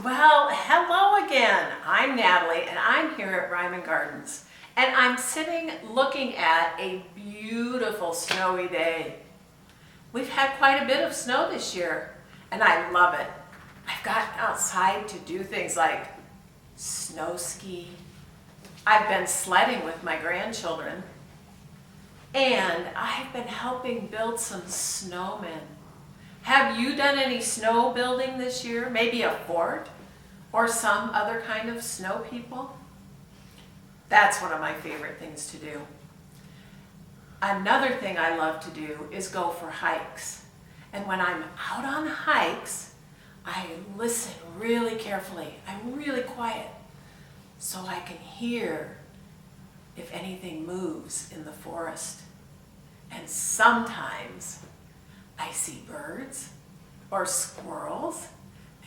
Well, hello again. I'm Natalie and I'm here at Ryman Gardens. And I'm sitting looking at a beautiful snowy day. We've had quite a bit of snow this year and I love it. I've gotten outside to do things like snow ski. I've been sledding with my grandchildren. And I've been helping build some snowmen. Have you done any snow building this year? Maybe a fort or some other kind of snow people? That's one of my favorite things to do. Another thing I love to do is go for hikes. And when I'm out on hikes, I listen really carefully. I'm really quiet so I can hear if anything moves in the forest. And sometimes I see birds or squirrels,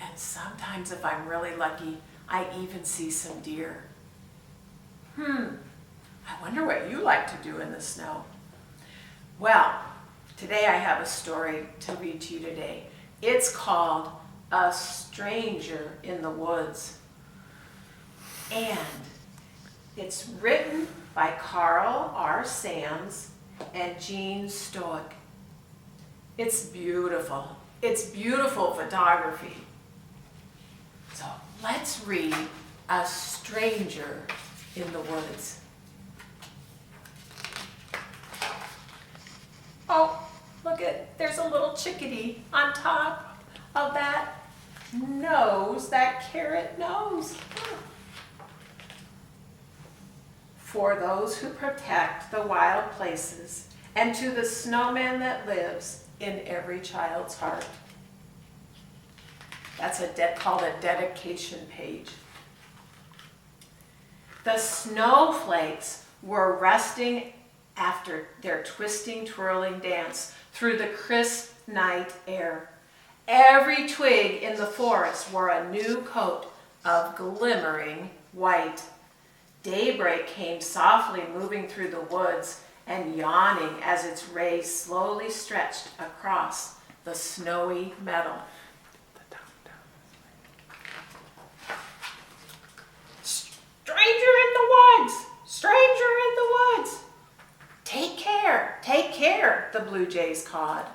and sometimes if I'm really lucky, I even see some deer. I wonder what you like to do in the snow. Well, today I have a story to read to you today. It's called A Stranger in the Woods. And it's written by Carl R. Sands and Jean Stoic. It's beautiful. It's beautiful photography. So let's read A Stranger in the Woods. Oh, look there's a little chickadee on top of that nose, that carrot nose. For those who protect the wild places, and to the snowman that lives in every child's heart. That's called a dedication page. The snowflakes were resting after their twisting, twirling dance through the crisp night air. Every twig in the forest wore a new coat of glimmering white. Daybreak came softly moving through the woods and yawning as its rays slowly stretched across the snowy meadow. Stranger in the woods! Stranger in the woods! Take care, the blue jays cawed.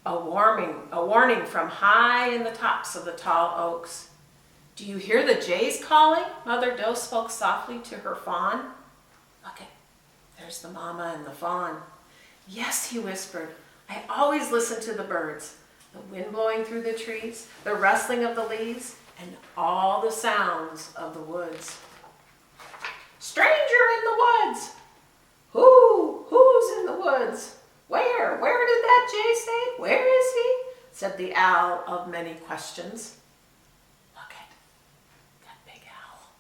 A warning from high in the tops of the tall oaks. Do you hear the jays calling? Mother Doe spoke softly to her fawn. Look it, there's the mama and the fawn. Yes, he whispered, I always listen to the birds. The wind blowing through the trees, the rustling of the leaves, and all the sounds of the woods. Stranger in the woods! Who's in the woods? Where did that jay stay? Where is he? Said the owl of many questions. Look at that big owl.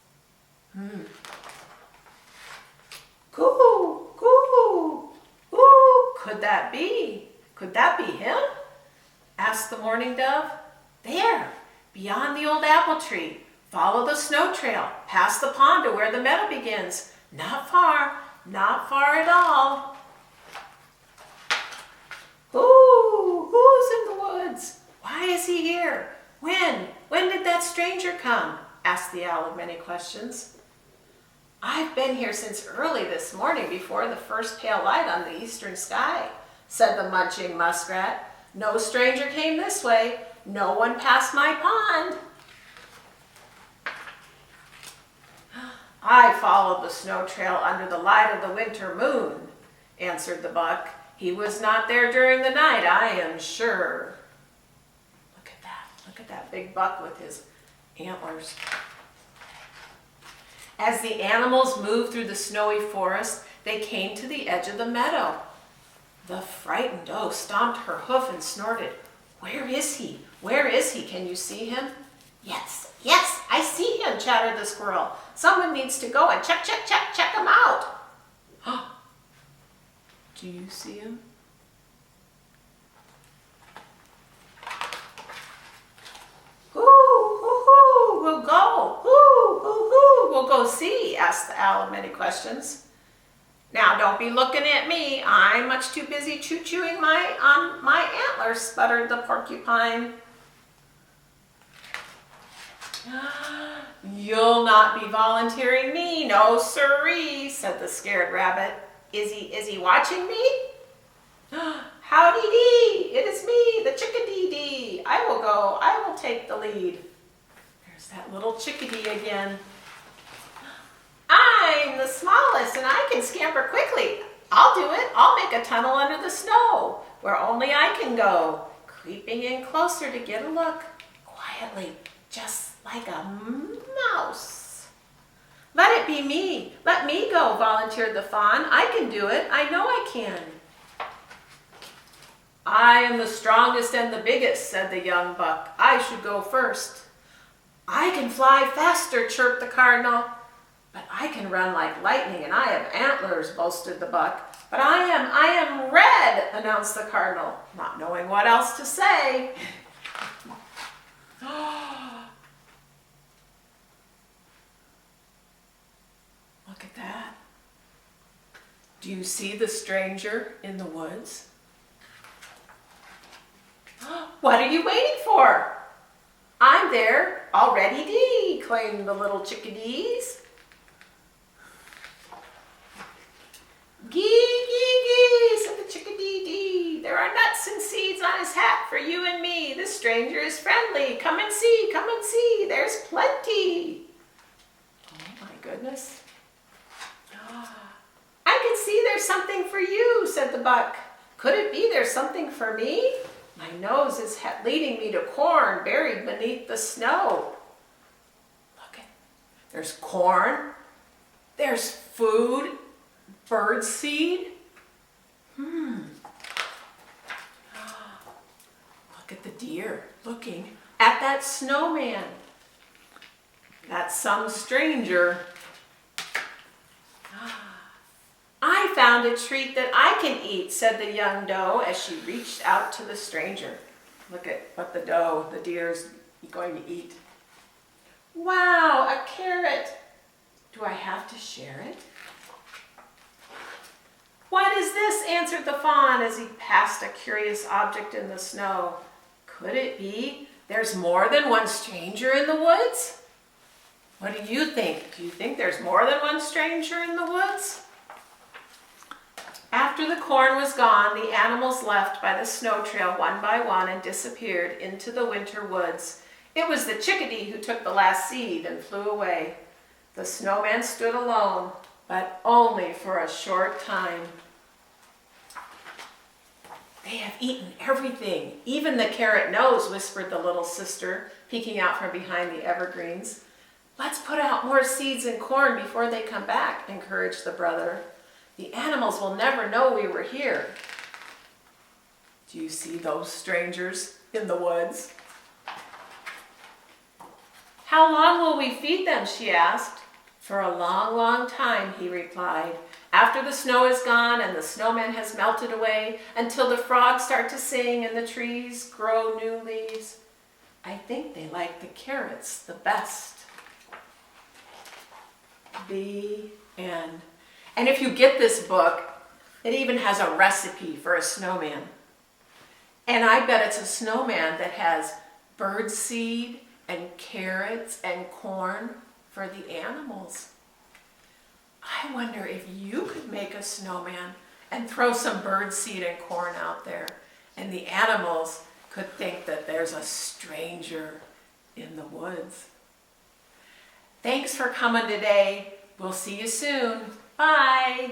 Coo, coo, ooh, could that be? Could that be him? Asked the mourning dove. There, beyond the old apple tree. Follow the snow trail, past the pond to where the meadow begins. Not far at all. Who's in the woods? Why is he here? When did that stranger come? Asked the owl of many questions. I've been here since early this morning before the first pale light on the eastern sky, said the munching muskrat. No stranger came this way. No one passed my pond. I followed the snow trail under the light of the winter moon, answered the buck. He was not there during the night, I am sure. Look at that big buck with his antlers. As the animals moved through the snowy forest, they came to the edge of the meadow. The frightened doe stomped her hoof and snorted. Where is he? Where is he? Can you see him? Yes, I see him, chattered the squirrel. Someone needs to go and check him out. Do you see him? Who will go? Who will go see? Asked the owl of many questions. Now don't be looking at me. I'm much too busy chewing on my antlers, sputtered the porcupine. You'll not be volunteering me, no siree, said the scared rabbit. Is he watching me? Howdy dee, it is me, the chickadee-dee. I will go, I will take the lead. There's that little chickadee again. I'm the smallest and I can scamper quickly. I'll do it, I'll make a tunnel under the snow where only I can go, creeping in closer to get a look, quietly, just like a mouse. Let it be me, let me go, volunteered the fawn. I can do it, I know I can. I am the strongest and the biggest, said the young buck. I should go first. I can fly faster, chirped the cardinal. But I can run like lightning and I have antlers, boasted the buck. But I am red, announced the cardinal, not knowing what else to say. Look at that. Do you see the stranger in the woods? What are you waiting for? I'm there already dee, claimed the little chickadees. Gee, gee, gee, said the chickadee-dee. There are nuts and seeds on his hat for you and me. This stranger is friendly. Come and see, there's plenty. Oh my goodness. I can see there's something for you, said the buck. Could it be there's something for me? My nose is leading me to corn buried beneath the snow. Look at, there's corn, there's food, bird seed. Look at the deer looking at that snowman. That's some stranger. I found a treat that I can eat, said the young doe as she reached out to the stranger. Look at what the deer's going to eat. Wow, a carrot. Do I have to share it? What is this? Answered the fawn as he passed a curious object in the snow. Could it be there's more than one stranger in the woods? What do you think? Do you think there's more than one stranger in the woods? After the corn was gone, the animals left by the snow trail one by one and disappeared into the winter woods. It was the chickadee who took the last seed and flew away. The snowman stood alone, but only for a short time. They have eaten everything, even the carrot nose, whispered the little sister, peeking out from behind the evergreens. Let's put out more seeds and corn before they come back, encouraged the brother. The animals will never know we were here. Do you see those strangers in the woods? How long will we feed them, she asked. For a long, long time, he replied. After the snow is gone and the snowman has melted away, until the frogs start to sing and the trees grow new leaves. I think they like the carrots the best. The end. And if you get this book, it even has a recipe for a snowman. And I bet it's a snowman that has bird seed and carrots and corn for the animals. I wonder if you could make a snowman and throw some bird seed and corn out there, and the animals could think that there's a stranger in the woods. Thanks for coming today. We'll see you soon. Bye.